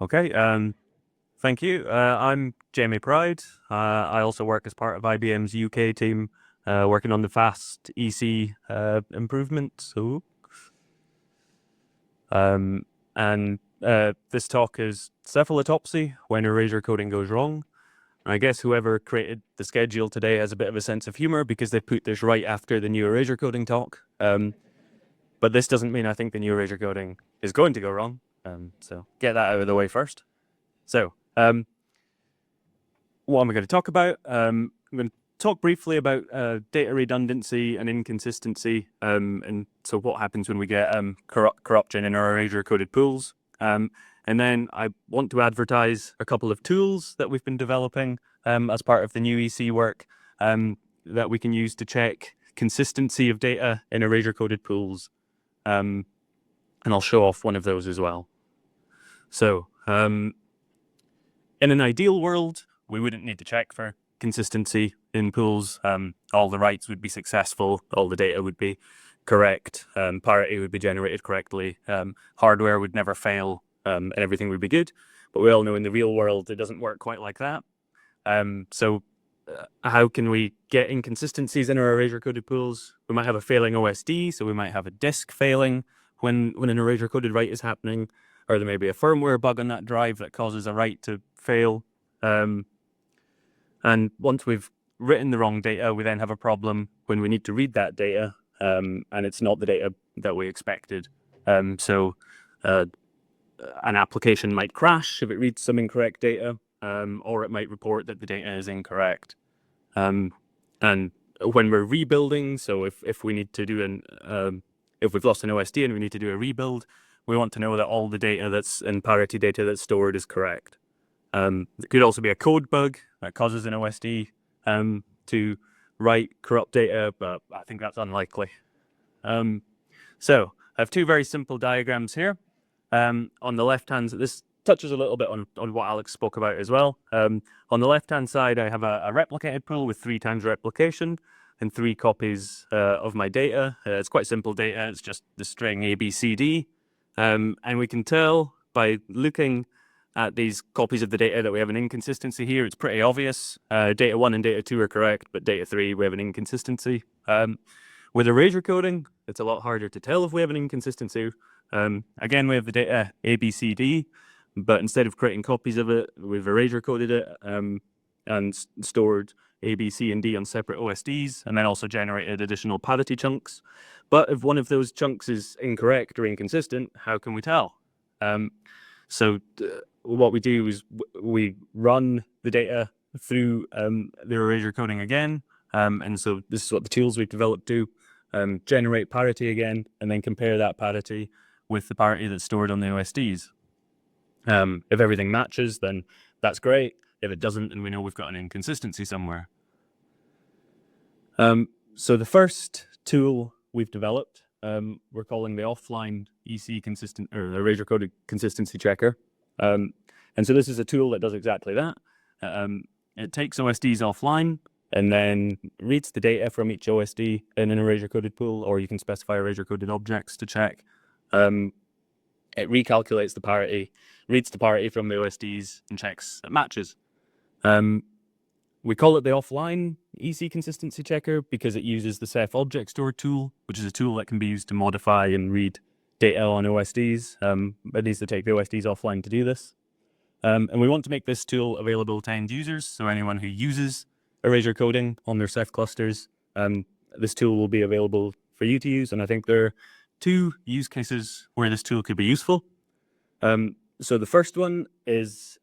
Okay, thank you. I'm Jamie Pride. I also work as part of IBM's UK team, working on the fast EC improvements. Um, and this talk is Cephalautopsy, when erasure coding goes wrong. I guess whoever created the schedule today has a bit of a sense of humor because they put this right after the new erasure coding talk. But this doesn't mean I think the new erasure coding is going to go wrong. So get that out of the way first. So, what am I going to talk about? I'm going to talk briefly about data redundancy and inconsistency, and so what happens when we get corruption in our erasure-coded pools. And then I want to advertise a couple of tools that we've been developing as part of the new EC work that we can use to check consistency of data in erasure-coded pools. And I'll show off one of those as well. So, in an ideal world, we wouldn't need to check for consistency in pools. All the writes would be successful, all the data would be correct, parity would be generated correctly, hardware would never fail, and everything would be good. But we all know in the real world it doesn't work quite like that. So how can we get inconsistencies in our erasure-coded pools? We might have a failing OSD, so we might have a disk failing when an erasure-coded write is happening, or there may be a firmware bug on that drive that causes a write to fail. And once we've written the wrong data, we then have a problem when we need to read that data, and it's not the data that we expected. So an application might crash if it reads some incorrect data, or it might report that the data is incorrect. And when we're rebuilding, so if we need to do if we've lost an OSD and we need to do a rebuild, we want to know that all the data that's in parity data that's stored is correct. There could also be a code bug that causes an OSD to write corrupt data, but I think that's unlikely. So I have two very simple diagrams here. On the left-hand, this touches a little bit on what Alex spoke about as well. On the left-hand side, I have a replicated pool with 3 times replication and 3 copies of my data. It's quite simple data. It's just the string ABCD. And we can tell by looking at these copies of the data that we have an inconsistency here. It's pretty obvious. Data 1 and data 2 are correct, but data 3, we have an inconsistency. With erasure coding, it's a lot harder to tell if we have an inconsistency. Again, we have the data ABCD, but instead of creating copies of it, we've erasure coded it and stored A, B, C, and D on separate OSDs, and then also generated additional parity chunks. But if one of those chunks is incorrect or inconsistent, how can we tell? So what we do is we run the data through the erasure coding again. And so this is what the tools we've developed do. Generate parity again, and then compare that parity with the parity that's stored on the OSDs. If everything matches, then that's great. If it doesn't, then we know we've got an inconsistency somewhere. So the first tool we've developed, we're calling the offline EC consistent or erasure coded consistency checker. And so this is a tool that does exactly that. It takes OSDs offline and then reads the data from each OSD in an erasure coded pool, or you can specify erasure coded objects to check. It recalculates the parity, reads the parity from the OSDs, and checks it matches. We call it the offline EC consistency checker because it uses the Ceph object store tool, which is a tool that can be used to modify and read data on OSDs. It needs to take the OSDs offline to do this. And we want to make this tool available to end users, so anyone who uses erasure coding on their Ceph clusters, this tool will be available for you to use. And I think there are 2 use cases where this tool could be useful. So the first one is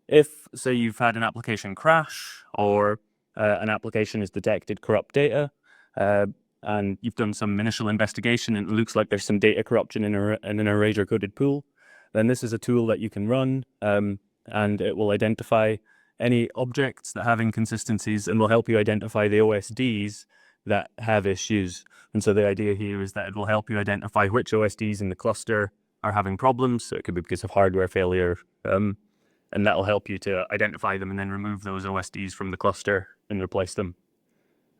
if, say, you've had an application crash or an application has detected corrupt data, and you've done some initial investigation and it looks like there's some data corruption in an erasure-coded pool, then this is a tool that you can run, and it will identify any objects that have inconsistencies and will help you identify the OSDs that have issues. And so the idea here is that it will help you identify which OSDs in the cluster are having problems. So it could be because of hardware failure, and that will help you to identify them and then remove those OSDs from the cluster and replace them.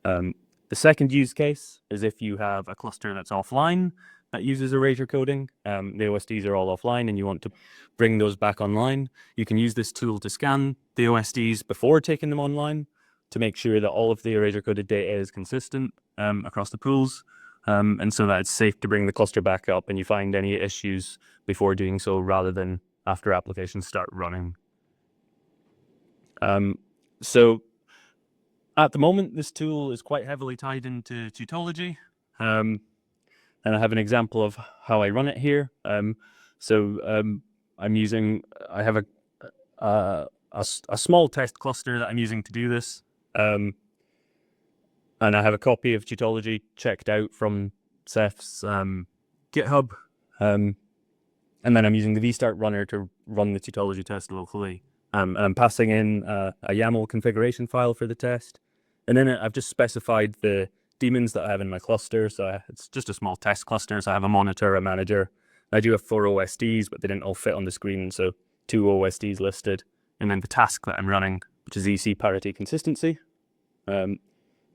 The second use case is if you have a cluster that's offline that uses Erasure coding. The OSDs are all offline and you want to bring those back online. You can use this tool to scan the OSDs before taking them online to make sure that all of the Erasure coded data is consistent across the pools. And so that it's safe to bring the cluster back up and you find any issues before doing so rather than after applications start running. So at the moment, this tool is quite heavily tied into tautology. And I have an example of how I run it here. I have a small test cluster that I'm using to do this. And I have a copy of tautology checked out from Ceph's GitHub. And then I'm using the vstart runner to run the tautology test locally. I'm passing in a YAML configuration file for the test. And then I've just specified the daemons that I have in my cluster. So it's just a small test cluster. So I have a monitor, a manager. I do have 4 OSDs, but they didn't all fit on the screen. So 2 OSDs listed. And then the task that I'm running, which is EC parity consistency. And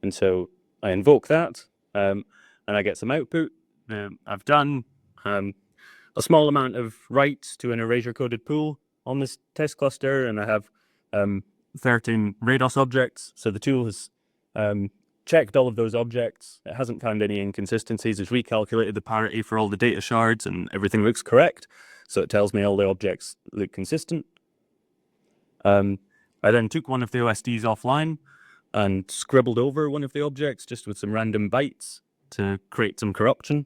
so I invoke that and I get some output. I've done a small amount of writes to an Erasure coded pool on this test cluster, and I have 13 Rados objects. So the tool has checked all of those objects. It hasn't found any inconsistencies. It's recalculated the parity for all the data shards and everything looks correct. So it tells me all the objects look consistent. I then took one of the OSDs offline and scribbled over one of the objects just with some random bytes to create some corruption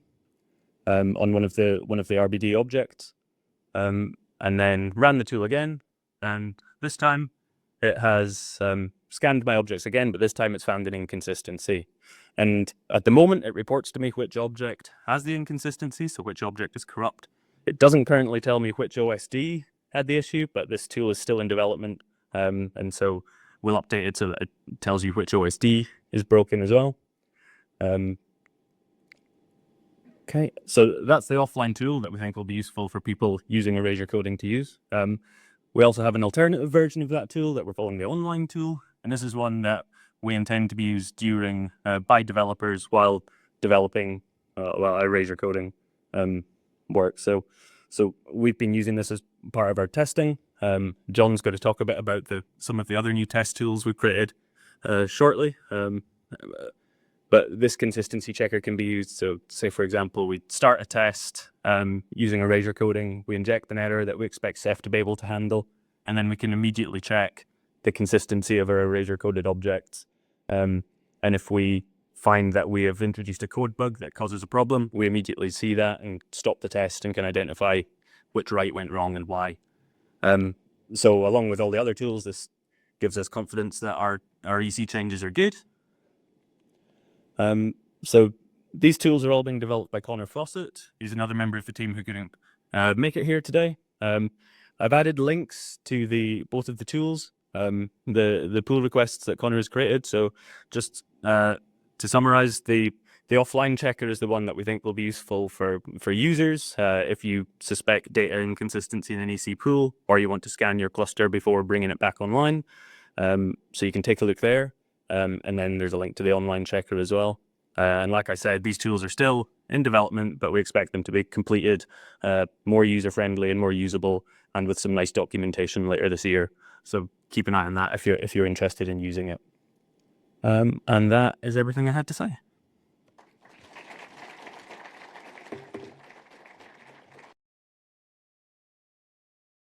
on one of the RBD objects. And then ran the tool again, and this time it has scanned my objects again, but this time it's found an inconsistency. And at the moment, it reports to me which object has the inconsistency, so which object is corrupt. It doesn't currently tell me which OSD had the issue, but this tool is still in development, and so we'll update it so that it tells you which OSD is broken as well. Okay, so that's the offline tool that we think will be useful for people using Erasure coding to use. We also have an alternative version of that tool that we're calling the online tool, and this is one that we intend to be used during by developers while developing Erasure coding work. So we've been using this as part of our testing. John's going to talk a bit about some of the other new test tools we've created shortly. But this consistency checker can be used. So say, for example, we start a test using Erasure coding. We inject an error that we expect Ceph to be able to handle. And then we can immediately check the consistency of our Erasure coded objects. And if we find that we have introduced a code bug that causes a problem, we immediately see that and stop the test and can identify which write went wrong and why. So along with all the other tools, this gives us confidence that our EC changes are good. So these tools are all being developed by Connor Fawcett. He's another member of the team who couldn't make it here today. I've added links to both of the tools, the pull requests that Connor has created. So just to summarize, the offline checker is the one that we think will be useful for users if you suspect data inconsistency in an EC pool, or you want to scan your cluster before bringing it back online. So you can take a look there. And then there's a link to the online checker as well. And like I said, these tools are still in development, but we expect them to be completed more user-friendly and more usable, and with some nice documentation later this year. So keep an eye on that if you're interested in using it. And that is everything I had to say.